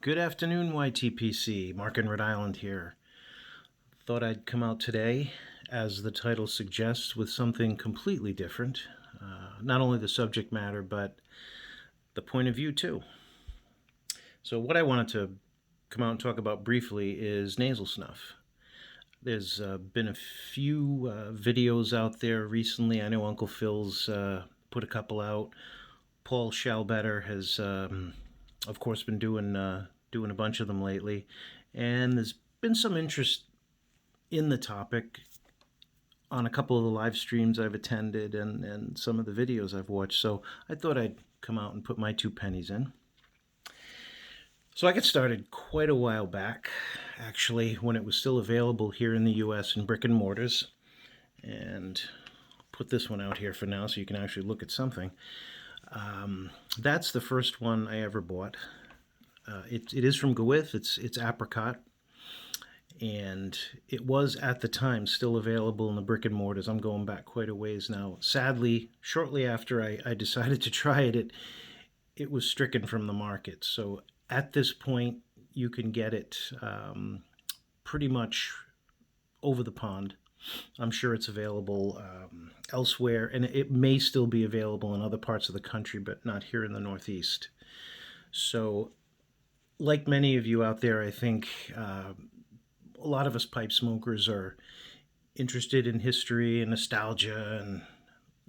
Good afternoon, YTPC. Mark in Rhode Island here. Thought I'd come out today, as the title suggests, with something completely different. Not only the subject matter, but the point of view, too. So, what I wanted to come out and talk about briefly is nasal snuff. There's been a few videos out there recently. I know Uncle Phil's put a couple out. Paul Shalbetter has, of course, been doing a bunch of them lately, and there's been some interest in the topic on a couple of the live streams I've attended and some of the videos I've watched. So I thought I'd come out and put my 2 pennies in. So I got started quite a while back, actually, when it was still available here in the U.S. in brick and mortars. And I'll put this one out here for now so you can actually look at something. That's the first one I ever bought. It is from Gwyth. It's apricot, and it was at the time still available in the brick and mortars. I'm going back quite a ways now. Sadly, shortly after I decided to try it was stricken from the market. So at this point, you can get it pretty much over the pond. I'm sure it's available elsewhere, and it may still be available in other parts of the country, but not here in the Northeast. So, like many of you out there, I think a lot of us pipe smokers are interested in history and nostalgia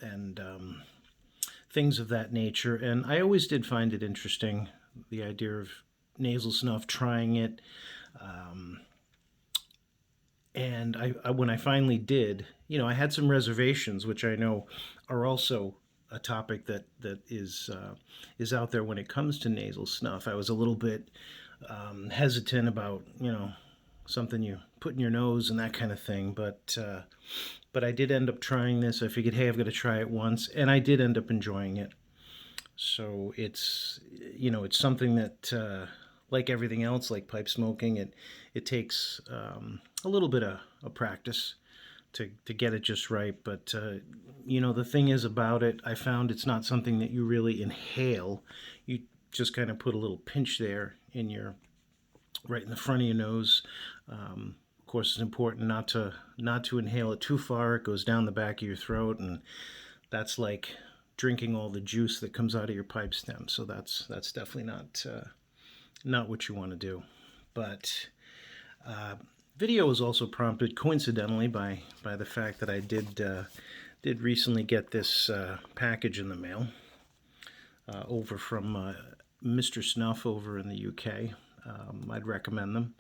and things of that nature. And I always did find it interesting, the idea of nasal snuff, trying it. And when I finally did, I had some reservations, which I know are also a topic that is out there when it comes to nasal snuff. I was a little bit hesitant about something you put in your nose and that kind of thing, but I did end up trying this. I figured, hey, I've got to try it once, and I did end up enjoying it. So it's something that like everything else, like pipe smoking, it takes a little bit of practice to get it just right. But the thing is about it, I found it's not something that you really inhale. You just kind of put a little pinch there right in the front of your nose. Of course, it's important not to inhale it too far. It goes down the back of your throat, and that's like drinking all the juice that comes out of your pipe stem. So that's definitely not what you want to do. But video was also prompted, coincidentally, by the fact that I did recently get this package in the mail over from Mr. Snuff over in the UK. I'd recommend them.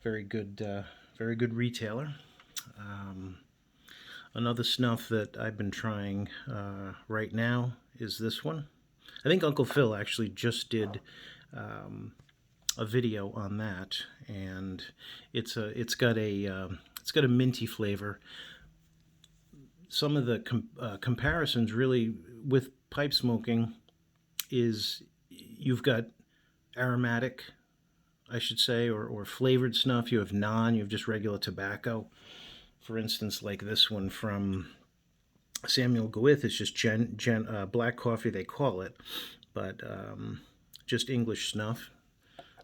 Very good retailer. Another snuff that I've been trying right now is this one. I think Uncle Phil actually just did a video on that, and it's got a minty flavor. Some of the comparisons really with pipe smoking is you've got aromatic, I should say, or flavored snuff. You have you have just regular tobacco. For instance, like this one from Samuel Gwyth, it's just black coffee, they call it, but just English snuff.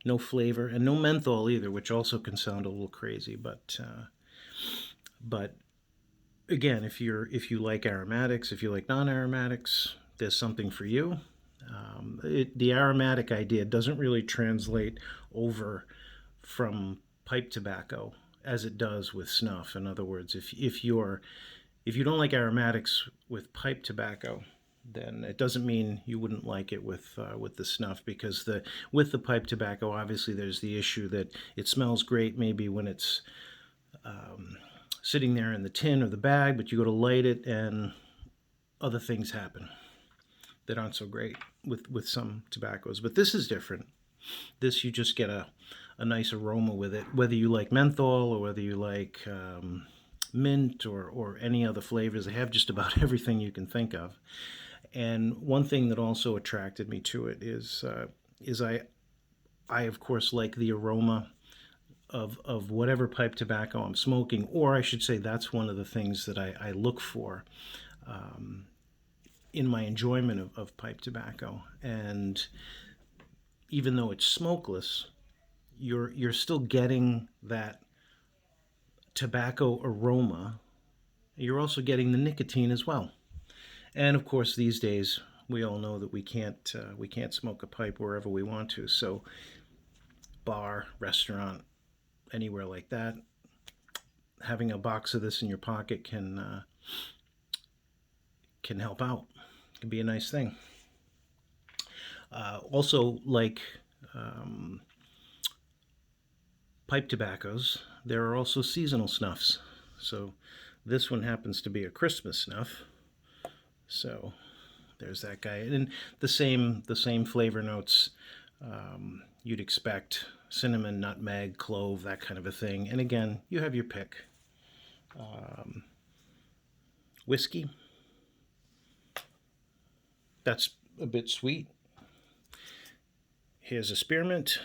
No flavor, and no menthol either, which also can sound a little crazy. But again, if you like aromatics, if you like non-aromatics, there's something for you. The aromatic idea doesn't really translate over from pipe tobacco as it does with snuff. In other words, if you don't like aromatics with pipe tobacco, then it doesn't mean you wouldn't like it with the snuff, because with the pipe tobacco, obviously there's the issue that it smells great maybe when it's sitting there in the tin or the bag, but you go to light it and other things happen that aren't so great with some tobaccos. But this is different. This, you just get a nice aroma with it, whether you like menthol or whether you like mint or any other flavors. They have just about everything you can think of. And one thing that also attracted me to it is I of course like the aroma of whatever pipe tobacco I'm smoking, or I should say that's one of the things that I look for in my enjoyment of pipe tobacco. And even though it's smokeless, you're still getting that tobacco aroma. You're also getting the nicotine as well. And of course, these days we all know that we can't smoke a pipe wherever we want to. So, bar, restaurant, anywhere like that, having a box of this in your pocket can help out. It can be a nice thing. Also, like um, pipe tobaccos, there are also seasonal snuffs. So this one happens to be a Christmas snuff. So there's that guy, and the same flavor notes you'd expect: cinnamon, nutmeg, clove, that kind of a thing. And again, you have your pick. Whiskey, that's a bit sweet. Here's a spearmint.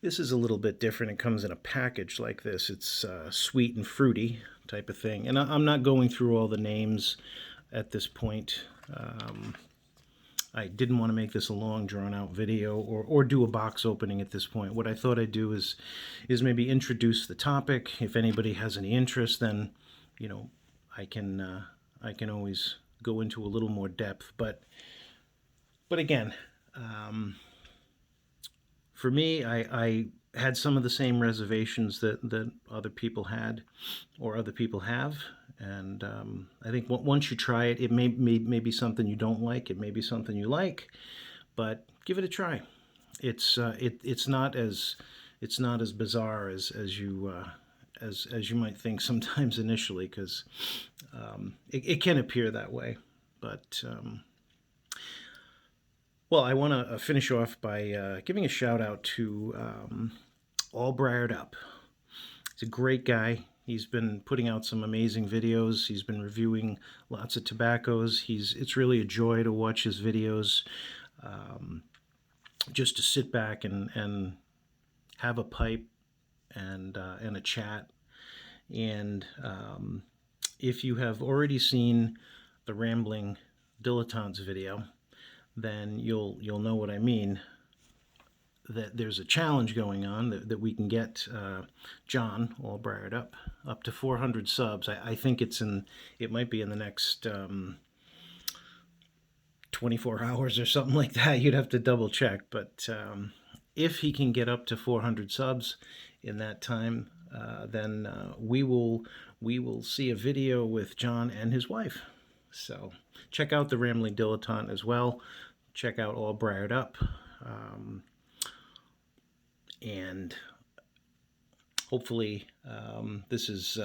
This is a little bit different. It comes in a package like this. It's sweet and fruity type of thing. And I'm not going through all the names at this point. I didn't want to make this a long, drawn-out video or do a box opening at this point. What I thought I'd do is maybe introduce the topic. If anybody has any interest, then I can always go into a little more depth. But again, for me, I had some of the same reservations that other people had or other people have. And I think once you try it, it may be something you don't like. It may be something you like, but give it a try. It's not as bizarre as you might think sometimes initially, because it can appear that way. But well, I want to finish off by giving a shout out to All Briar'd Up. He's a great guy. He's been putting out some amazing videos. He's been reviewing lots of tobaccos. It's really a joy to watch his videos. Just to sit back and have a pipe and a chat. And if you have already seen the Rambling Dilettantes video, then you'll know what I mean. That there's a challenge going on that we can get John All Briar'd up to 400 subs. I think it might be in the next 24 hours or something like that. You'd have to double check, but if he can get up to 400 subs in that time, then we will see a video with John and his wife. So check out the Rambling Dilettante as well. Check out All Briar'd Up. And hopefully this has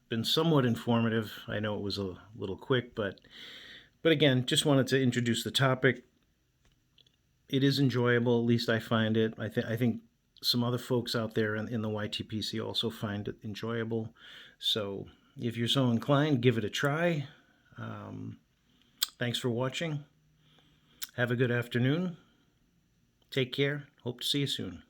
been somewhat informative. I know it was a little quick, but again, just wanted to introduce the topic. It is enjoyable, at least I find it. I think some other folks out there in the YTPC also find it enjoyable. So if you're so inclined, give it a try. Thanks for watching. Have a good afternoon. Take care. Hope to see you soon.